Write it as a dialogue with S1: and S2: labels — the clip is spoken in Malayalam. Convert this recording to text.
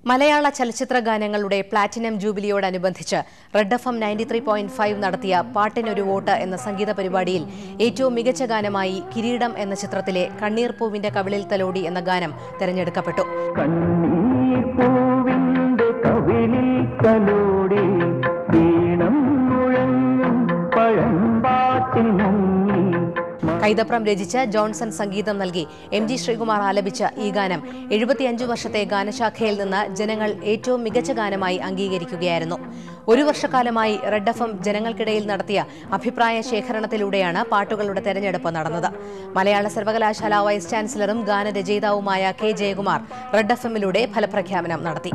S1: മലയാള ചലച്ചിത്ര ഗാനങ്ങളുടെ പ്ലാറ്റിനം ജൂബിലിയോടനുബന്ധിച്ച് റെഡ് എഫ് എം 93.5 നടത്തിയ പാട്ടിനൊരു വോട്ട് എന്ന സംഗീത പരിപാടിയിൽ ഏറ്റവും മികച്ച ഗാനമായി കിരീടം എന്ന ചിത്രത്തിലെ കണ്ണീർ പൂവിന്റെ കവിളിൽ തലോടി എന്ന ഗാനം തെരഞ്ഞെടുക്കപ്പെട്ടു. കൈതപ്രം രചിച്ച് ജോൺസൺ സംഗീതം നൽകി MG ശ്രീകുമാർ ആലപിച്ച ഈ ഗാനം 75 വർഷത്തെ ഗാനശാഖയിൽ നിന്ന് ജനങ്ങൾ ഏറ്റവും മികച്ച ഗാനമായി അംഗീകരിക്കുകയായിരുന്നു. ഒരു വർഷക്കാലമായി റെഡ് എഫ് എം ജനങ്ങൾക്കിടയിൽ നടത്തിയ അഭിപ്രായ ശേഖരണത്തിലൂടെയാണ് പാട്ടുകളുടെ തെരഞ്ഞെടുപ്പ് നടന്നത്. മലയാള സർവകലാശാല വൈസ് ചാൻസലറും ഗാനരചയിതാവുമായ K. ജയകുമാർ റെഡ് എഫ് എമ്മിലൂടെ ഫലപ്രഖ്യാപനം നടത്തി.